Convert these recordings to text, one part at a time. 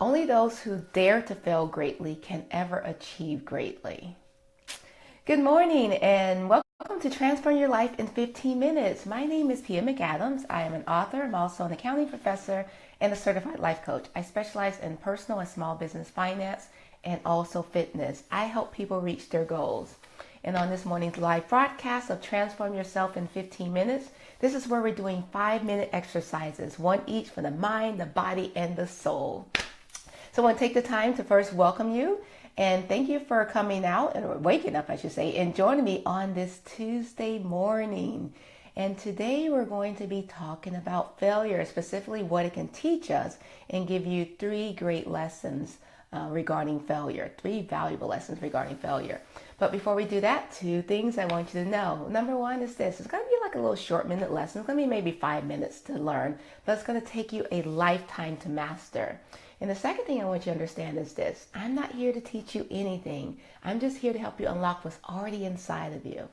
Only those who dare to fail greatly can ever achieve greatly. Good morning and welcome to Transform Your Life in 15 Minutes. My name is McAdams. I am an author. I'm also an accounting professor and a certified life coach. I specialize in personal and small business finance and also fitness. I help people reach their goals. And on this morning's live broadcast of Transform Yourself in 15 Minutes, this is where we're doing 5-minute exercises, one each for the mind, the body, and the soul. So I want to take the time to first welcome you and thank you for coming out, or waking up, I should say, and joining me on this Tuesday morning. And today we're going to be talking about failure, specifically what it can teach us, and give you 3 great lessons regarding failure, 3 valuable lessons regarding failure. But before we do that, 2 things I want you to know. Number 1 is this. It's going to be like a little short minute lesson. It's going to be maybe 5 minutes to learn, but it's going to take you a lifetime to master. And the second thing I want you to understand is this. I'm not here to teach you anything. I'm just here to help you unlock what's already inside of you.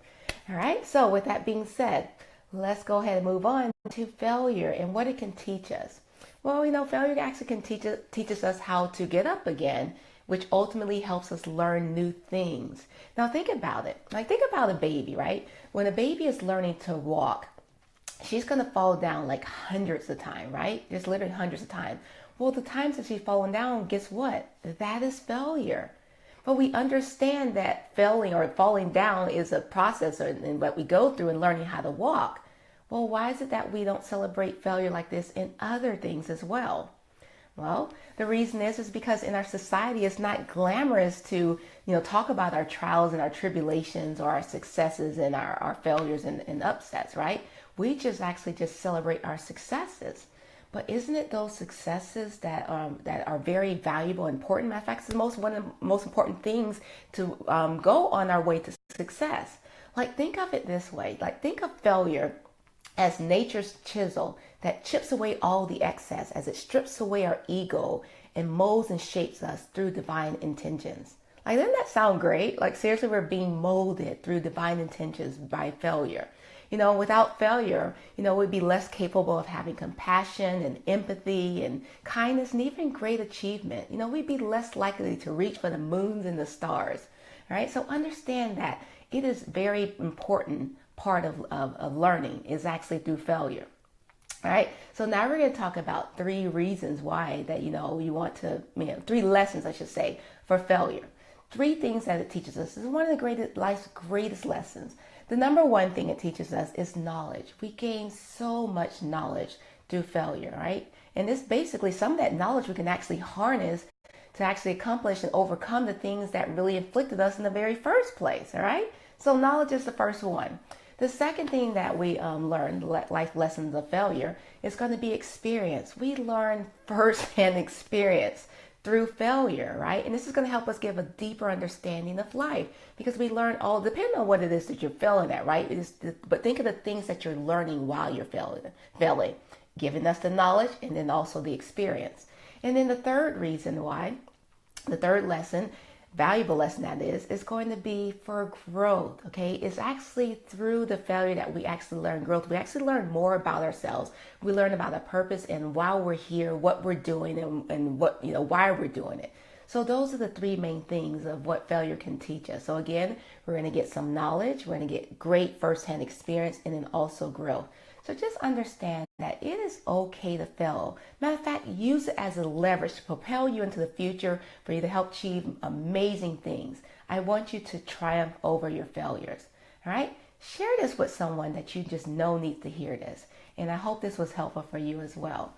All right? So with that being said, let's go ahead and move on to failure and what it can teach us. Well, failure actually can teaches us how to get up again, which ultimately helps us learn new things. Now think about it. Like think about a baby, right? When a baby is learning to walk, she's going to fall down like hundreds of times, right? Just literally hundreds of times. Well, the times that she's fallen down, guess what? That is failure. But we understand that failing or falling down is a process and what we go through in learning how to walk. Well, why is it that we don't celebrate failure like this in other things as well? Well, the reason is because in our society, it's not glamorous to, talk about our trials and our tribulations or our successes and our failures and upsets, right? We just celebrate our successes. But isn't it those successes that are very valuable and important? Matter of fact, it's one of the most important things to go on our way to success. Like think of it this way. Like think of failure as nature's chisel that chips away all the excess as it strips away our ego and molds and shapes us through divine intentions. Like, doesn't that sound great? Like seriously, we're being molded through divine intentions by failure. Without failure, we'd be less capable of having compassion and empathy and kindness and even great achievement. We'd be less likely to reach for the moons and the stars, right? So understand that it is very important part of learning is actually through failure. All right. So now we're going to talk about 3 reasons why that, you want to, 3 lessons, I should say, for failure. 3 things that it teaches us. This is one of the life's greatest lessons. The number 1 thing it teaches us is knowledge. We gain so much knowledge through failure, right? And this basically, some of that knowledge we can actually harness to actually accomplish and overcome the things that really inflicted us in the very first place, all right? So knowledge is the first one. The second thing that we learn, life lessons of failure, is going to be experience. We learn firsthand experience through failure, right? And this is going to help us give a deeper understanding of life because we learn depending on what it is that you're failing at, right? But think of the things that you're learning while you're failing, giving us the knowledge and then also the experience. And then the third reason why, the third lesson, valuable lesson that is going to be for growth, okay? It's actually through the failure that we actually learn growth. We actually learn more about ourselves. We learn about our purpose and why we're here, what we're doing, and what, why we're doing it. So those are the 3 main things of what failure can teach us. So again, we're going to get some knowledge, we're going to get great firsthand experience, and then also growth. So just understand that it is okay to fail. Matter of fact, use it as a leverage to propel you into the future for you to help achieve amazing things. I want you to triumph over your failures. All right? Share this with someone that you just know needs to hear this. And I hope this was helpful for you as well.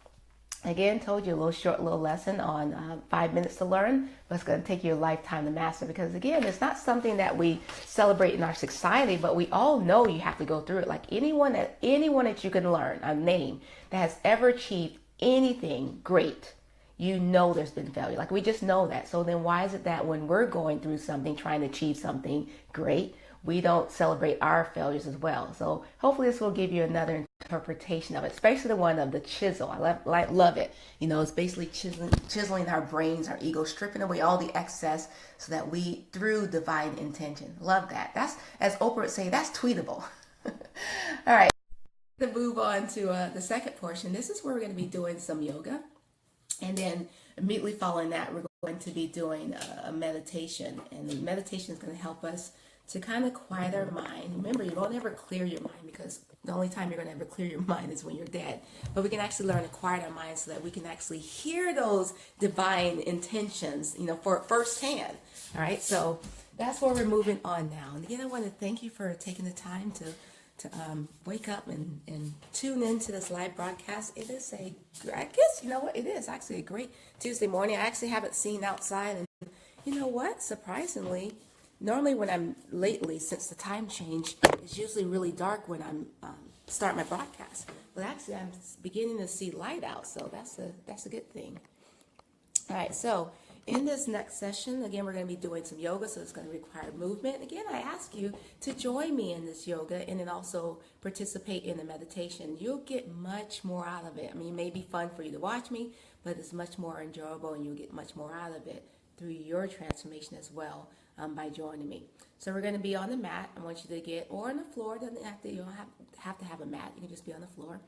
Again, told you a little lesson on 5 minutes to learn, but it's going to take you a lifetime to master because again, it's not something that we celebrate in our society, but we all know you have to go through it. Like anyone that you can learn a name that has ever achieved anything great, there's been failure. Like we just know that. So then why is it that when we're going through something, trying to achieve something great, we don't celebrate our failures as well? So hopefully this will give you another interpretation of it, especially the one of the chisel. I love it. It's basically chiseling our brains, our ego, stripping away all the excess so that we, through divine intention. Love that. That's, as Oprah would say, that's tweetable. All right. To move on to the second portion, this is where we're going to be doing some yoga. And then immediately following that, we're going to be doing a meditation. And the meditation is going to help us to kind of quiet our mind. Remember, you won't ever clear your mind, because the only time you're going to ever clear your mind is when you're dead. But we can actually learn to quiet our mind so that we can actually hear those divine intentions, for firsthand. All right, so that's where we're moving on now. And again, I want to thank you for taking the time to wake up and tune into this live broadcast. It is I guess, you know what, it is actually a great Tuesday morning. I actually haven't seen outside, and you know what, surprisingly, normally when I'm lately, since the time change, it's usually really dark when I'm start my broadcast. But actually, I'm beginning to see light out, so that's a good thing. All right, so in this next session, again, we're going to be doing some yoga, so it's going to require movement. Again, I ask you to join me in this yoga and then also participate in the meditation. You'll get much more out of it. I mean, it may be fun for you to watch me, but it's much more enjoyable, and you'll get much more out of it through your transformation as well by joining me. So we're going to be on the mat. I want you to get, or on the floor. You don't have to have a mat. You can just be on the floor.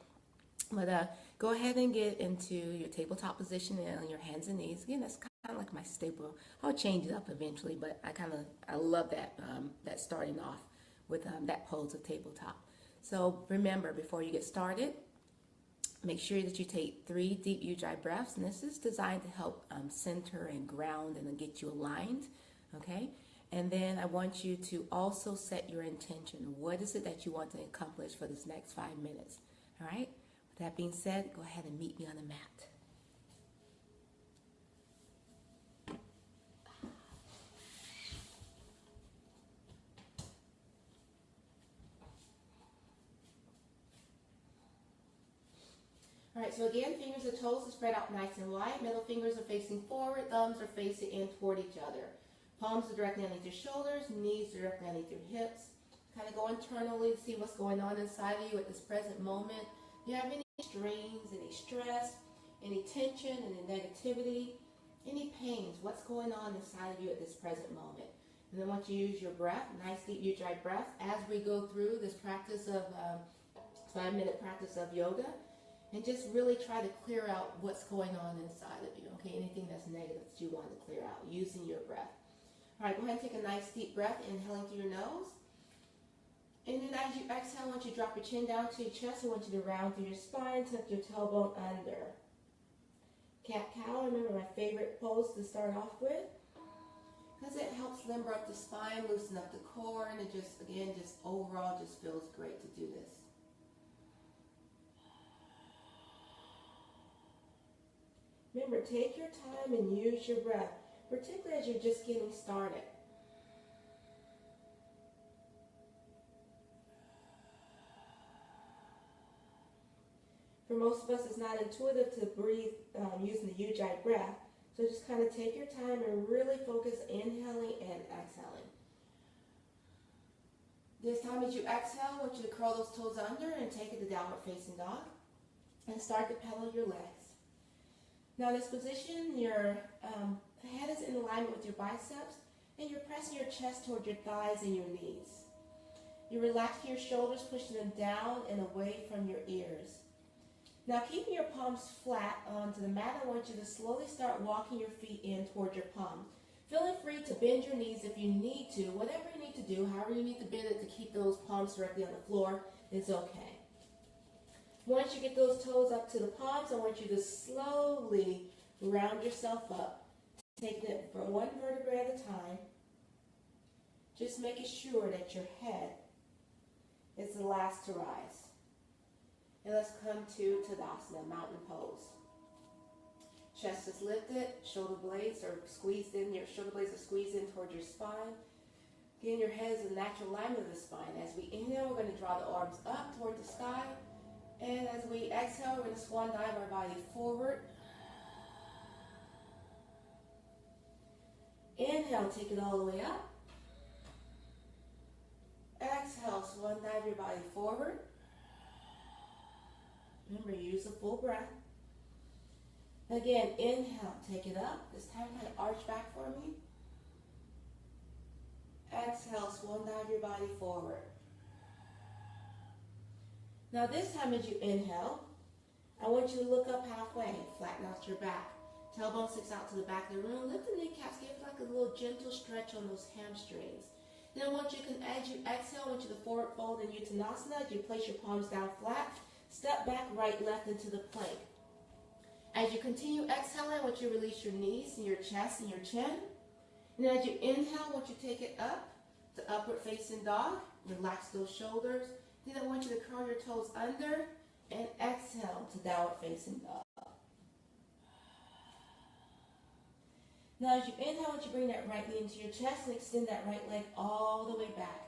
But go ahead and get into your tabletop position and on your hands and knees. Again, that's kind of like my staple. I'll change it up eventually, but I love that starting off with that pose of tabletop. So remember, before you get started, make sure that you take 3 deep ujjayi breaths, and this is designed to help center and ground and then get you aligned, okay? And then I want you to also set your intention. What is it that you want to accomplish for this next 5 minutes, all right? With that being said, go ahead and meet me on the mat. All right, so again, fingers and toes are spread out nice and wide. Middle fingers are facing forward, thumbs are facing in toward each other. Palms are directly underneath your shoulders, knees directly underneath your hips. Kind of go internally to see what's going on inside of you at this present moment. Do you have any strains, any stress, any tension, any negativity, any pains? What's going on inside of you at this present moment? And then once you use your breath, nice deep ujjayi breath, as we go through this practice of 5-minute practice of yoga, and just really try to clear out what's going on inside of you, okay? Anything that's negative that you want to clear out using your breath. All right, go ahead and take a nice deep breath, inhaling through your nose. And then as you exhale, I want you to drop your chin down to your chest. I want you to round through your spine, tuck your tailbone under. Cat-cow, remember my favorite pose to start off with, because it helps limber up the spine, loosen up the core, and it just, again, just overall just feels great to do this. Remember, take your time and use your breath, particularly as you're just getting started. For most of us, it's not intuitive to breathe using the ujjayi breath, so just kind of take your time and really focus inhaling and exhaling. This time as you exhale, I want you to curl those toes under and take it to downward facing dog and start to pedal your legs. Now in this position, your head is in alignment with your biceps, and you're pressing your chest toward your thighs and your knees. You're relaxing your shoulders, pushing them down and away from your ears. Now keeping your palms flat onto the mat, I want you to slowly start walking your feet in toward your palms. Feeling free to bend your knees if you need to. Whatever you need to do, however you need to bend it to keep those palms directly on the floor is okay. Once you get those toes up to the palms, I want you to slowly round yourself up, taking it from one vertebrae at a time, just making sure that your head is the last to rise. And let's come to Tadasana, mountain pose. Chest is lifted, shoulder blades are squeezed in, your shoulder blades are squeezed in toward your spine. Again, your head is in natural alignment of the spine. As we inhale, we're going to draw the arms up toward the sky. And as we exhale, we're going to swan dive our body forward. Inhale, take it all the way up. Exhale, swan dive your body forward. Remember, use a full breath. Again, inhale, take it up. This time, kind of arch back for me. Exhale, swan dive your body forward. Now this time as you inhale, I want you to look up halfway, flatten out your back. Tailbone sticks out to the back of the room. Lift the kneecaps. Give it like a little gentle stretch on those hamstrings. Then once you can, as you exhale into the forward fold in Uttanasana, as you place your palms down flat, step back, right, left into the plank. As you continue exhaling, I want you to release your knees and your chest and your chin. And then as you inhale, I want you to take it up to upward facing dog. Relax those shoulders. Then I want you to curl your toes under and exhale to downward facing dog. Now as you inhale, I want you to bring that right knee into your chest and extend that right leg all the way back.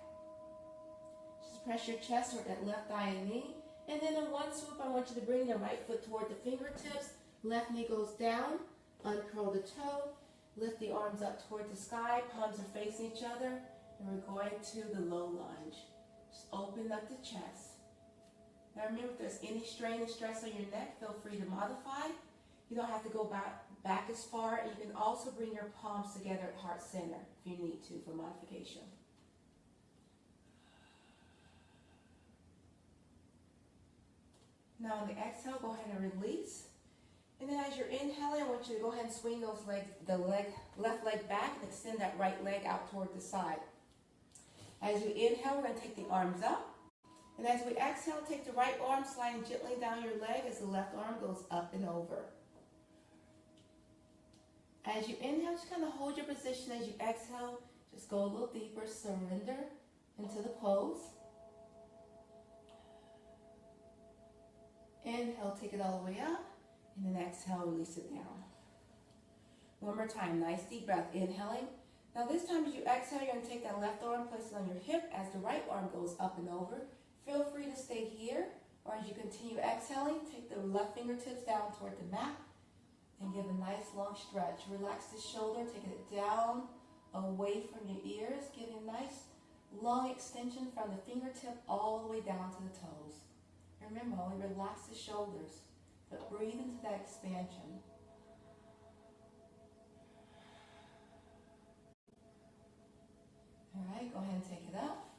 Just press your chest toward that left thigh and knee. And then in one swoop, I want you to bring the right foot toward the fingertips. Left knee goes down, uncurl the toe, lift the arms up toward the sky, palms are facing each other, and we're going to the low lunge. Just open up the chest. Now remember, if there's any strain and stress on your neck, feel free to modify. You don't have to go back as far, and you can also bring your palms together at heart center if you need to for modification. Now on the exhale, go ahead and release. And then as you're inhaling, I want you to go ahead and swing those legs, left leg back and extend that right leg out toward the side. As you inhale, we're going to take the arms up. And as we exhale, take the right arm sliding gently down your leg as the left arm goes up and over. As you inhale, just kind of hold your position. As you exhale, just go a little deeper, surrender into the pose. Inhale, take it all the way up. And then exhale, release it down. One more time, nice deep breath, inhaling. Now this time as you exhale, you're going to take that left arm, place it on your hip as the right arm goes up and over. Feel free to stay here, or as you continue exhaling, take the left fingertips down toward the mat and give a nice long stretch. Relax the shoulder, taking it down, away from your ears, giving a nice long extension from the fingertip all the way down to the toes. And remember, only relax the shoulders, but breathe into that expansion. All right, go ahead and take it up.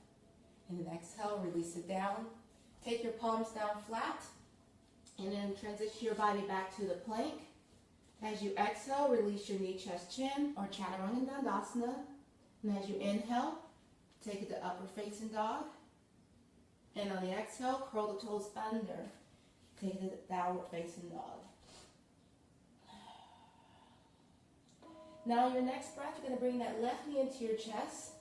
And then exhale, release it down. Take your palms down flat. And then transition your body back to the plank. As you exhale, release your knee, chest, chin, or Chaturanga Dandasana. And as you inhale, take it to upward facing dog. And on the exhale, curl the toes under. Take it to downward facing dog. Now your next breath, you're going to bring that left knee into your chest.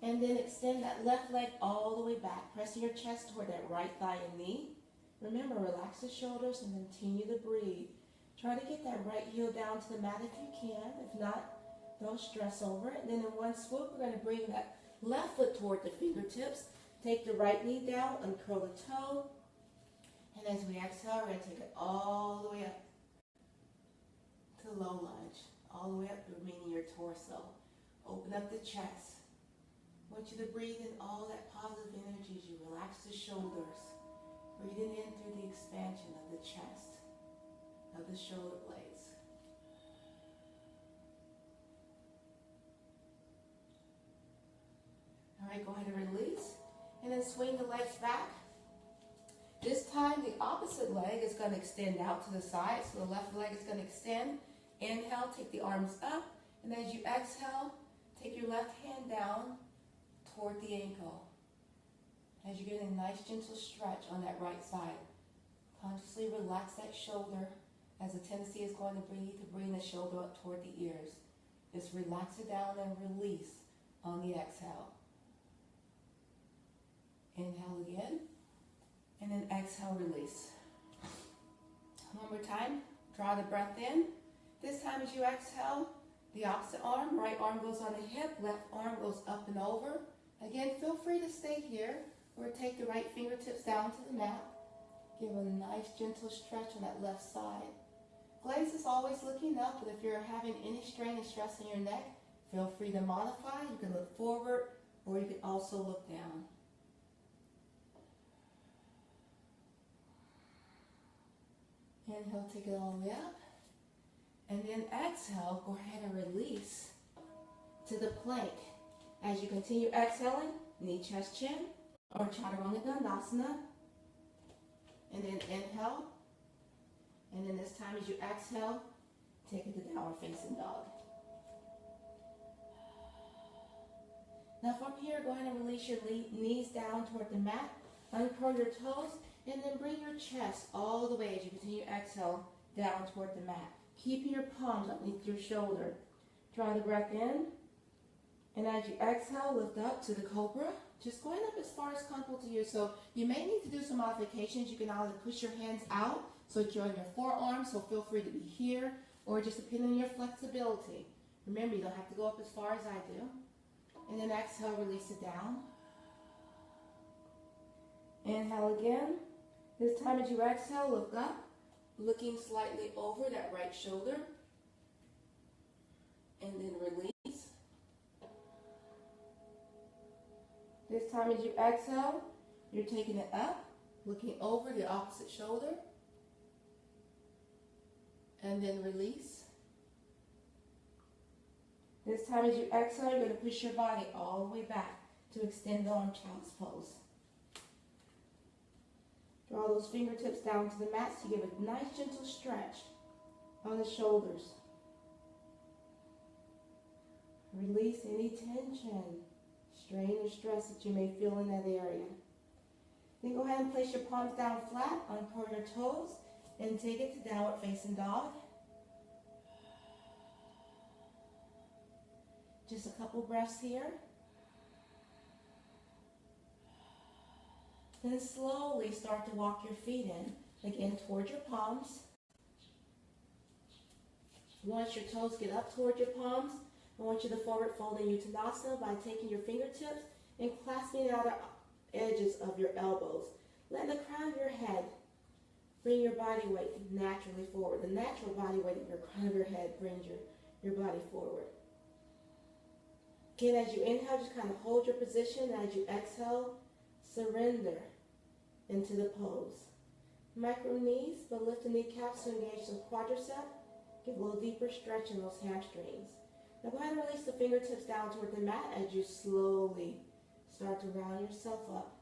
And then extend that left leg all the way back, pressing your chest toward that right thigh and knee. Remember, relax the shoulders and continue to breathe. Try to get that right heel down to the mat if you can. If not, don't stress over it. And then in one swoop, we're going to bring that left foot toward the fingertips. Take the right knee down, uncurl the toe. And as we exhale, we're going to take it all the way up to low lunge. All the way up, remaining your torso. Open up the chest. I want you to breathe in all that positive energy as you relax the shoulders. Breathing in through the expansion of the chest, of the shoulder blades. All right, go ahead and release. And then swing the legs back. This time, the opposite leg is going to extend out to the side. So the left leg is going to extend. Inhale, take the arms up. And as you exhale, take your left hand down toward the ankle. As you're getting a nice gentle stretch on that right side. Consciously relax that shoulder as the tendency is going to bring the shoulder up toward the ears. Just relax it down and release on the exhale. Inhale again. And then exhale, release. One more time. Draw the breath in. This time as you exhale, the opposite arm, right arm goes on the hip, left arm goes up and over. Again, feel free to stay here or take the right fingertips down to the mat. Give a nice gentle stretch on that left side. Gaze is always looking up, but if you're having any strain and stress in your neck, feel free to modify. You can look forward or you can also look down. Inhale, take it all the way up. And then exhale, go ahead and release to the plank. As you continue exhaling, knee, chest, chin, or Chaturanga Dandasana. And then inhale. And then this time as you exhale, Take it to downward facing dog. Now from here, go ahead and release your knees down toward the mat. Uncurl your toes, and then bring your chest all the way as you continue to exhale down toward the mat. Keeping your palms underneath your shoulder. Draw the breath in, and as you exhale, lift up to the cobra. Just going up as far as comfortable to you. So you may need to do some modifications. You can either push your hands out so that you're on your forearms, so feel free to be here, or just depending on your flexibility. Remember, you don't have to go up as far as I do. And then exhale, release it down. Inhale again. This time as you exhale, look up, looking slightly over that right shoulder. And then release. This time as you exhale, you're taking it up, looking over the opposite shoulder. And then release. This time as you exhale, you're going to push your body all the way back to extend on child's pose. Draw those fingertips down to the mat so you give a nice gentle stretch on the shoulders. Release any tension, strain, or stress that you may feel in that area. Then go ahead and place your palms down flat, uncurl your toes, and take it to downward facing dog. Just a couple breaths here. Then slowly start to walk your feet in, again towards your palms. Once your toes get up towards your palms, I want you to forward fold in Uttanasana by taking your fingertips and clasping the outer edges of your elbows. Let the crown of your head bring your body weight naturally forward. The natural body weight of your crown of your head brings your body forward. Again, as you inhale, just kind of hold your position. As you exhale, surrender into the pose. Micro knees, but lift the kneecaps to engage the quadricep. Give a little deeper stretch in those hamstrings. Now go ahead and release the fingertips down toward the mat as you slowly start to round yourself up.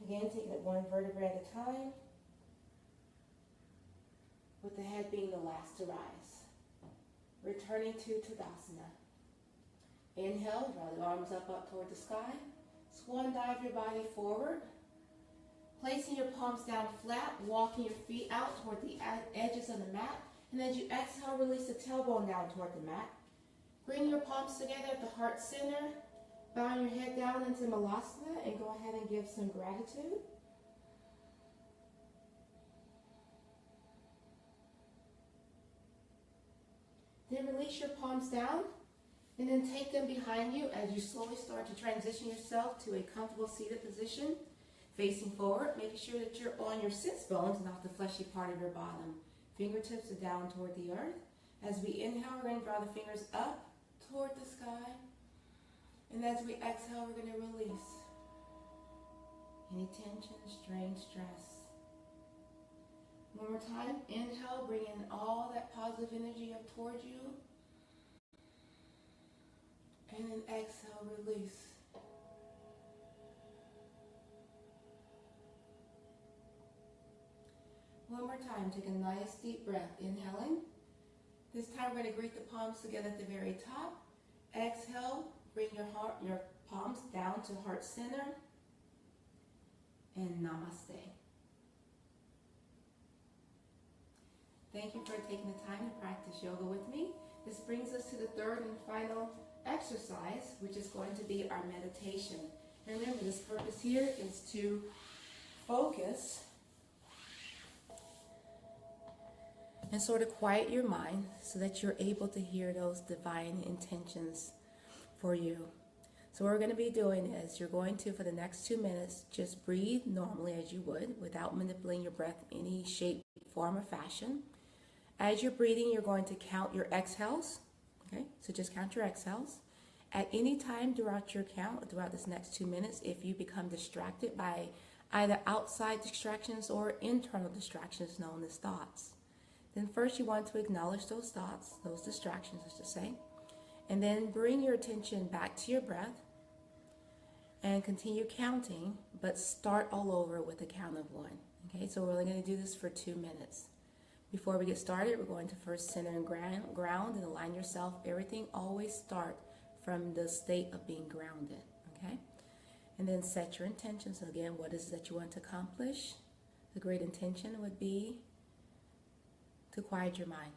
Again, taking it one vertebrae at a time, with the head being the last to rise. Returning to Tadasana. Inhale, draw the arms up toward the sky. Swan dive your body forward. Placing your palms down flat, walking your feet out toward the edges of the mat. And as you exhale, release the tailbone down toward the mat. Bring your palms together at the heart center. Bow your head down into Malasana and go ahead and give some gratitude. Then release your palms down and then take them behind you as you slowly start to transition yourself to a comfortable seated position, facing forward, making sure that you're on your sits bones, not the fleshy part of your bottom. Fingertips are down toward the earth. As we inhale, we're going to draw the fingers up toward the sky. And as we exhale, we're going to release any tension, strain, stress. One more time. Inhale, bring in all that positive energy up towards you. And then exhale, release. One more time, take a nice deep breath, inhaling. This time we're going to greet the palms together at the very top. Exhale, bring your palms down to heart center. And namaste. Thank you for taking the time to practice yoga with me. This brings us to the third and final exercise, which is going to be our meditation. And remember, this purpose here is to focus and sort of quiet your mind so that you're able to hear those divine intentions for you. So what we're going to be doing is you're going to, for the next 2 minutes, just breathe normally as you would without manipulating your breath in any shape, form, or fashion. As you're breathing, you're going to count your exhales. Okay, so just count your exhales. At any time throughout your count, throughout this next 2 minutes, if you become distracted by either outside distractions or internal distractions known as thoughts, then first you want to acknowledge those thoughts, those distractions, I should say, and then bring your attention back to your breath and continue counting, but start all over with a count of 1. Okay, so we're only going to do this for 2 minutes. Before we get started, we're going to first center and ground and align yourself. Everything always starts from the state of being grounded, okay? And then set your intention. So again, what is it that you want to accomplish? The great intention would be to quiet your mind.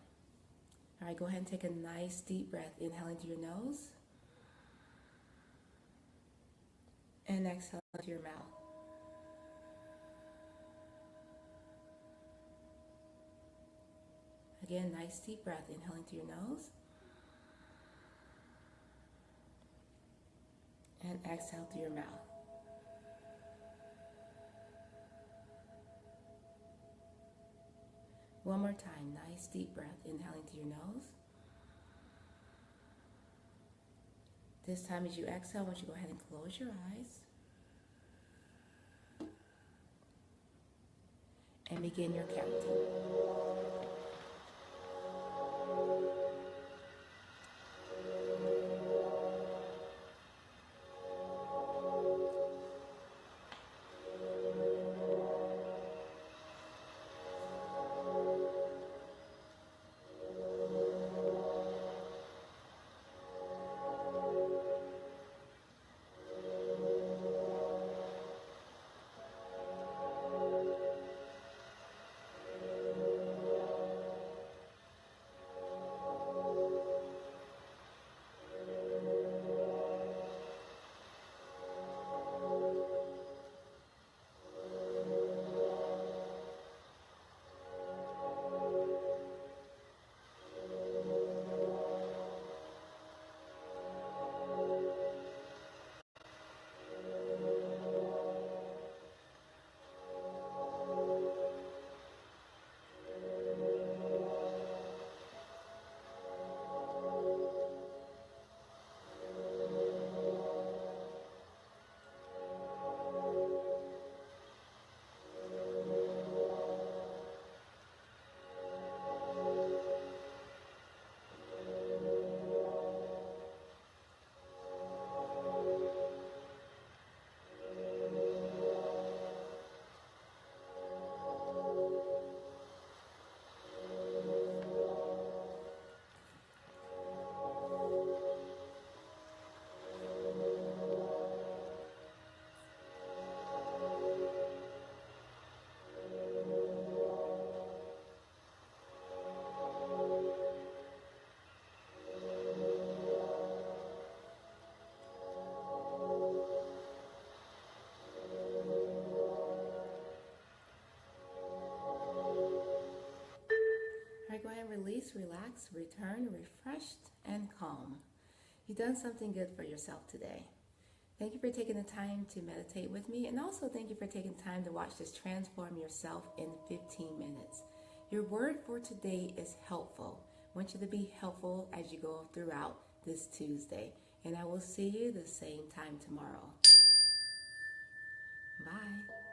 All right, go ahead and take a nice deep breath. Inhaling through your nose and exhale through your mouth. Again, nice deep breath. Inhaling through your nose and exhale through your mouth. One more time, nice deep breath. Inhaling through your nose. This time as you exhale, I want you to go ahead and close your eyes and begin your counting. All right, go ahead and release, relax, return, refreshed, and calm. You've done something good for yourself today. Thank you for taking the time to meditate with me, and also thank you for taking time to watch this transform yourself in 15 minutes. Your word for today is helpful. I want you to be helpful as you go throughout this Tuesday, and I will see you the same time tomorrow. Bye.